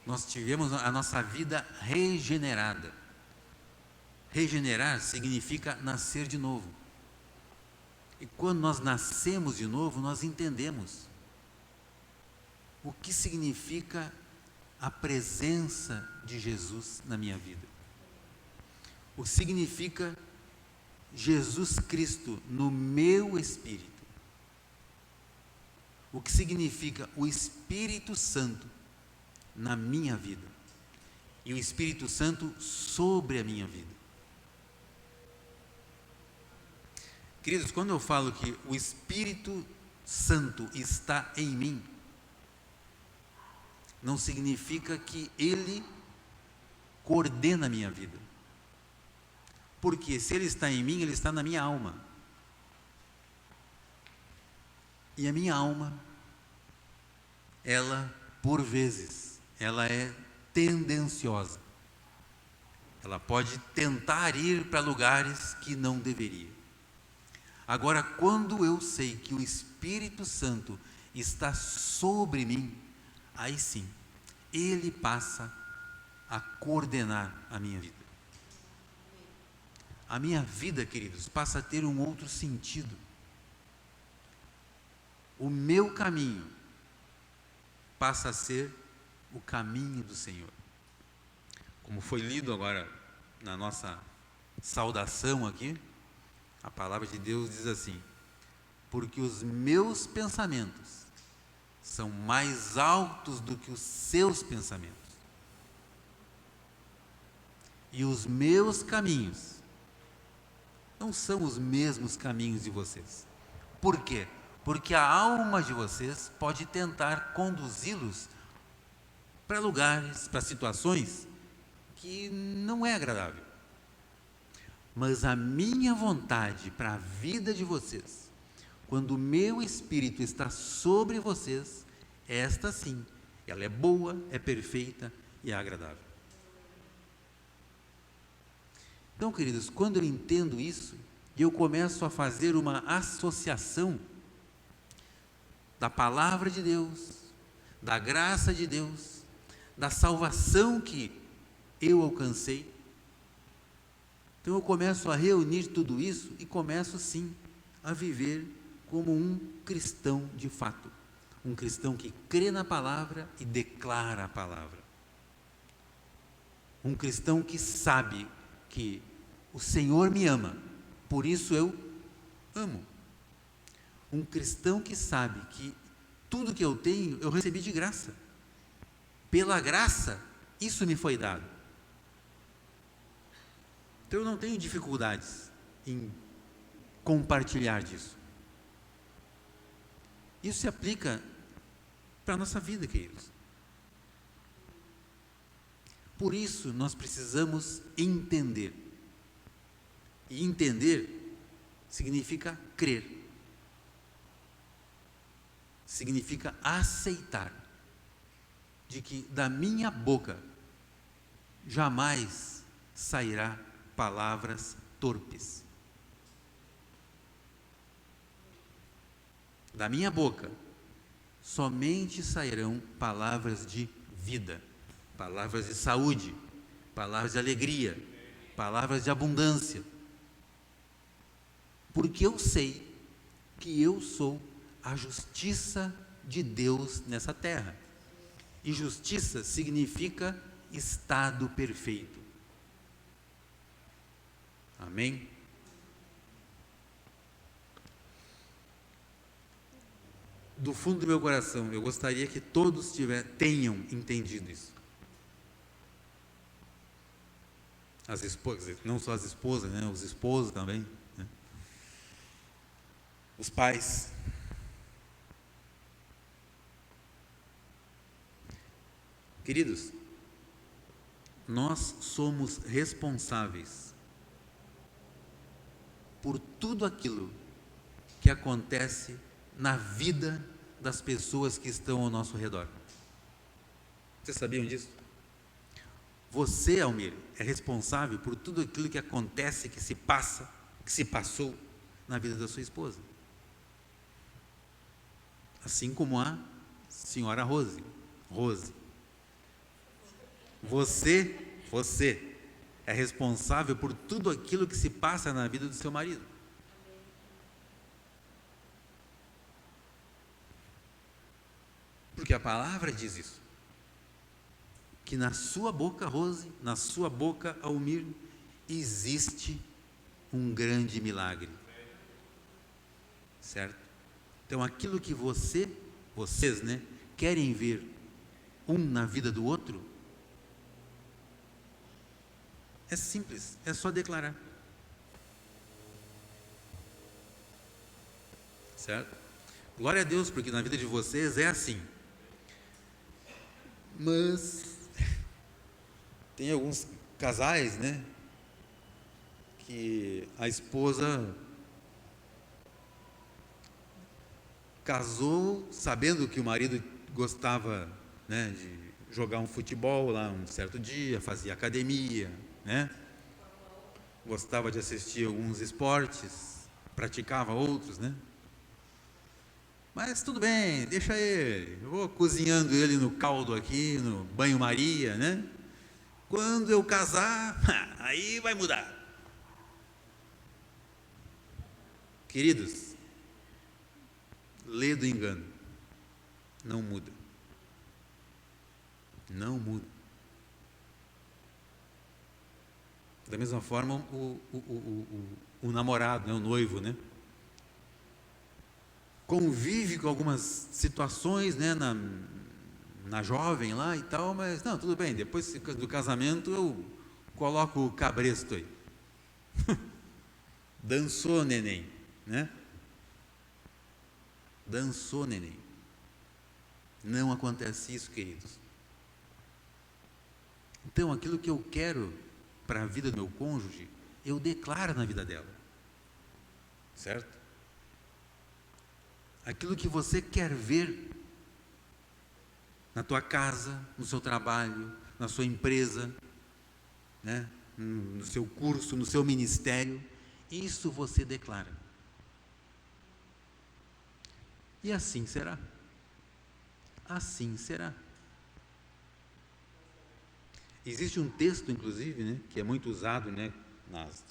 Nós tivemos a nossa vida regenerada. Regenerar significa nascer de novo. E quando nós nascemos de novo, nós entendemos o que significa a presença de Jesus na minha vida. O que significa Jesus Cristo no meu espírito. O que significa o Espírito Santo na minha vida, e o Espírito Santo sobre a minha vida. Queridos, quando eu falo que o Espírito Santo está em mim, não significa que Ele coordena a minha vida, porque se Ele está em mim, Ele está na minha alma, e a minha alma, ela, por vezes, ela é tendenciosa. Ela pode tentar ir para lugares que não deveria. Agora, quando eu sei que o Espírito Santo está sobre mim, aí sim, Ele passa a coordenar a minha vida. A minha vida, queridos, passa a ter um outro sentido. O meu caminho passa a ser o caminho do Senhor. Como foi lido agora na nossa saudação aqui, a palavra de Deus diz assim: porque os meus pensamentos são mais altos do que os seus pensamentos, e os meus caminhos não são os mesmos caminhos de vocês. Por quê? Porque a alma de vocês pode tentar conduzi-los para lugares, para situações que não é agradável. Mas a minha vontade para a vida de vocês, quando o meu Espírito está sobre vocês, esta sim, ela é boa, é perfeita e é agradável. Então, queridos, quando eu entendo isso, eu começo a fazer uma associação da palavra de Deus, da graça de Deus, da salvação que eu alcancei. Então eu começo a reunir tudo isso e começo sim a viver como um cristão de fato, um cristão que crê na palavra e declara a palavra, um cristão que sabe que o Senhor me ama, por isso eu amo, um cristão que sabe que tudo que eu tenho eu recebi de graça, pela graça isso me foi dado. Então eu não tenho dificuldades em compartilhar disso. Isso se aplica para a nossa vida, queridos. Por isso nós precisamos entender. E entender significa crer, significa aceitar de que da minha boca jamais sairá palavras torpes. Da minha boca somente sairão palavras de vida, palavras de saúde, palavras de alegria, palavras de abundância. Porque eu sei que eu sou a justiça de Deus nessa terra. E justiça significa estado perfeito. Amém? Do fundo do meu coração, eu gostaria que todos tenham entendido isso. As esposas, não só as esposas, né? Os esposos também, né? Os pais. Queridos, nós somos responsáveis por tudo aquilo que acontece na vida das pessoas que estão ao nosso redor. Vocês sabiam disso? Você, Almir, é responsável por tudo aquilo que acontece, que se passa, que se passou na vida da sua esposa. Assim como a senhora Rose. Você é responsável por tudo aquilo que se passa na vida do seu marido. Porque a palavra diz isso. Que na sua boca, Rose, na sua boca, Almir, existe um grande milagre. Certo? Então, aquilo que vocês, né, querem ver um na vida do outro, é simples, é só declarar. Certo? Glória a Deus, porque na vida de vocês é assim. Mas tem alguns casais, né, que a esposa casou sabendo que o marido gostava, né, de jogar um futebol lá um certo dia, fazia academia, né, gostava de assistir alguns esportes, praticava outros, né. Mas tudo bem, deixa ele, eu vou cozinhando ele no caldo aqui, no banho-maria, né? Quando eu casar, aí vai mudar. Queridos, lê do engano, não muda. Não muda. Da mesma forma, o namorado, né, o noivo, né? Convive com algumas situações, né, na jovem lá e tal, mas não, tudo bem, depois do casamento eu coloco o cabresto aí. Dançou, neném, né? Dançou, neném. Não acontece isso, queridos. Então, aquilo que eu quero para a vida do meu cônjuge, eu declaro na vida dela. Certo? Aquilo que você quer ver na tua casa, no seu trabalho, na sua empresa, né? No seu curso, no seu ministério, isso você declara. E assim será. Assim será. Existe um texto, inclusive, né, que é muito usado, né,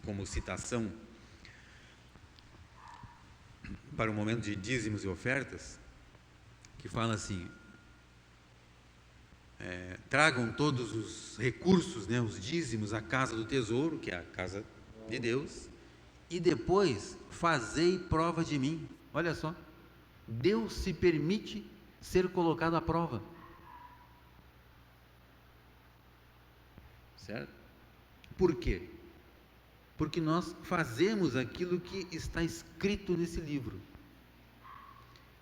como citação para o momento de dízimos e ofertas, que fala assim: tragam todos os recursos, né, os dízimos, à casa do tesouro, que é a casa de Deus, e depois fazei prova de mim. Olha só, Deus se permite ser colocado à prova. Certo? Por quê? Porque nós fazemos aquilo que está escrito nesse livro.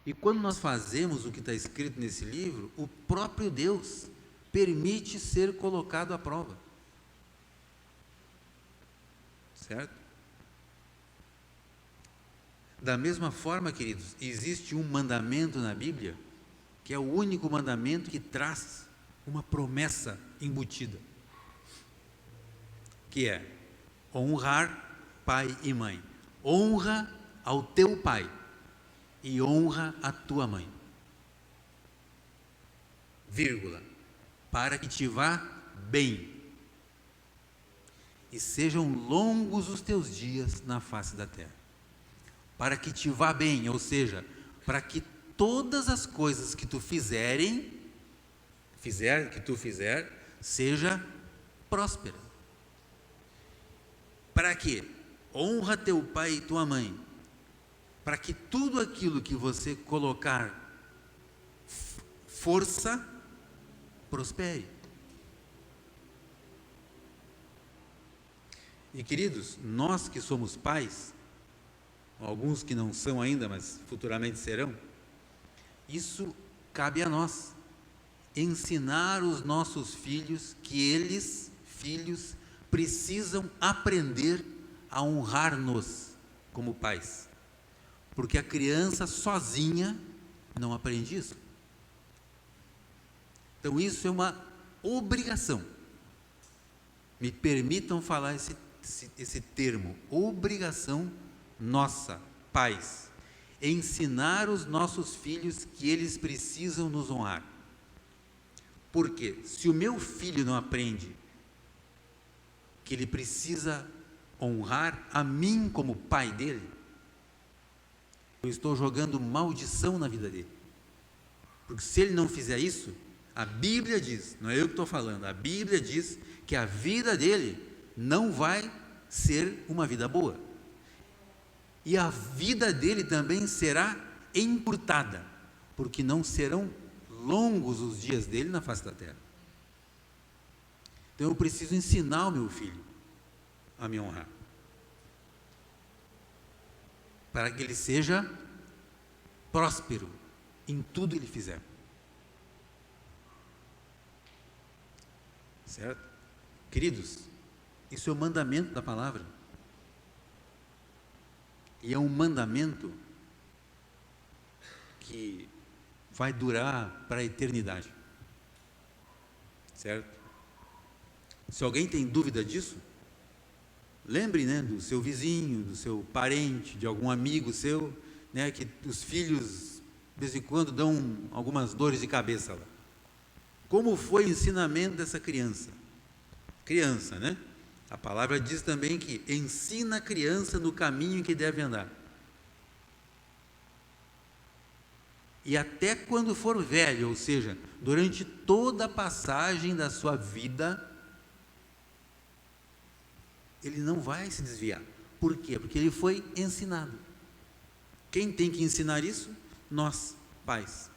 E quando nós fazemos o que está escrito nesse livro, o próprio Deus permite ser colocado à prova. Certo? Da mesma forma, queridos, existe um mandamento na Bíblia, que é o único mandamento que traz uma promessa embutida, que é honrar pai e mãe. Honra ao teu pai e honra a tua mãe, vírgula, para que te vá bem e sejam longos os teus dias na face da terra. Para que te vá bem, ou seja, para que todas as coisas que tu fizer, seja próspera. Para quê? Honra teu pai e tua mãe, para que tudo aquilo que você colocar força, prospere. E queridos, nós que somos pais, alguns que não são ainda, mas futuramente serão, isso cabe a nós, ensinar os nossos filhos que eles, filhos, precisam aprender a honrar-nos como pais, porque a criança sozinha não aprende isso. Então isso é uma obrigação. Me permitam falar esse termo, obrigação nossa, pais, ensinar os nossos filhos que eles precisam nos honrar. Porque se o meu filho não aprende que ele precisa honrar a mim como pai dele, eu estou jogando maldição na vida dele. Porque se ele não fizer isso, a Bíblia diz, não é eu que estou falando, a Bíblia diz que a vida dele não vai ser uma vida boa. E a vida dele também será encurtada, porque não serão longos os dias dele na face da terra. Então eu preciso ensinar o meu filho a me honrar, para que ele seja próspero em tudo ele fizer. Certo? Queridos, isso é o mandamento da palavra. E é um mandamento que vai durar para a eternidade. Certo? Se alguém tem dúvida disso, lembre, do seu vizinho, do seu parente, de algum amigo seu, que os filhos, de vez em quando, dão algumas dores de cabeça lá. Como foi o ensinamento dessa criança? Criança, A palavra diz também que ensina a criança no caminho em que deve andar. E até quando for velho, ou seja, durante toda a passagem da sua vida, ele não vai se desviar. Por quê? Porque ele foi ensinado. Quem tem que ensinar isso? Nós, pais.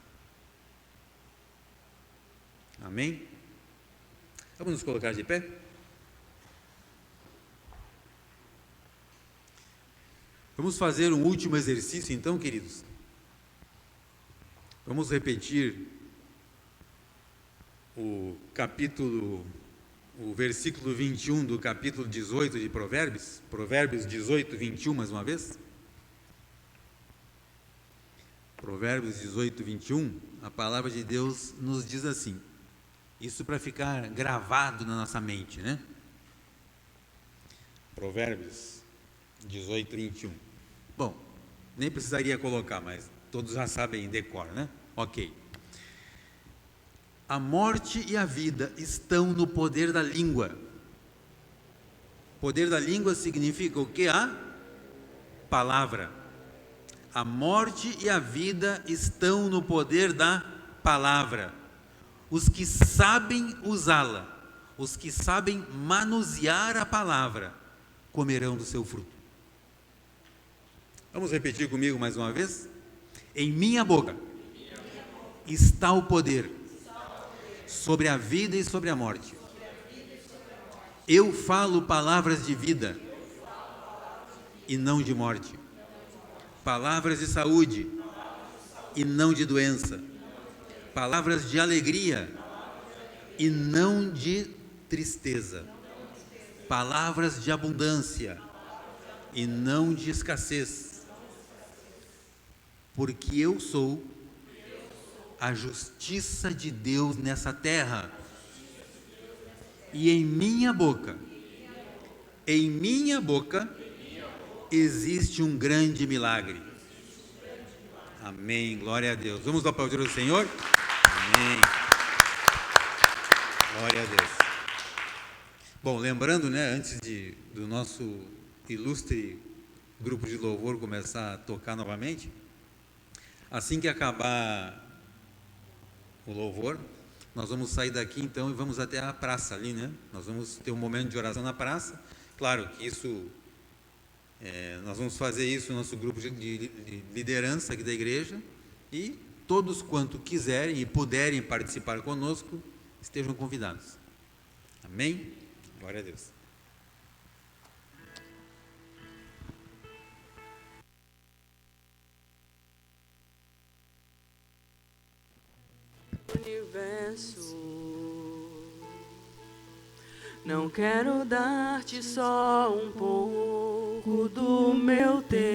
Amém? Vamos nos colocar de pé? Vamos fazer um último exercício então, queridos. Vamos repetir o versículo 21 do capítulo 18 de Provérbios, Provérbios 18, 21, mais uma vez. Provérbios 18, 21, a palavra de Deus nos diz assim, isso para ficar gravado na nossa mente, Provérbios 18, 21. Bom, nem precisaria colocar, mas todos já sabem em decor, Ok. A morte e a vida estão no poder da língua. Poder da língua significa o que? A palavra. A morte e a vida estão no poder da palavra. Os que sabem usá-la, os que sabem manusear a palavra, comerão do seu fruto. Vamos repetir comigo mais uma vez? Em minha boca está o poder sobre a vida e sobre a morte. Eu falo palavras de vida e não de morte. Palavras de saúde e não de doença. Palavras de alegria e não de tristeza. Palavras de abundância e não de escassez. porque eu sou a justiça de Deus nessa terra. E em minha boca existe um grande milagre. Amém, glória a Deus. Vamos aplaudir o Senhor? Amém. Glória a Deus. Bom, lembrando, né, antes do nosso ilustre grupo de louvor começar a tocar novamente, assim que acabar o louvor, nós vamos sair daqui então e vamos até a praça ali, né? Nós vamos ter um momento de oração na praça. Claro que isso, nós vamos fazer isso no nosso grupo de liderança aqui da igreja, e todos quanto quiserem e puderem participar conosco, estejam convidados. Amém? Glória a Deus. Universo, não quero dar-te só um pouco do meu tempo.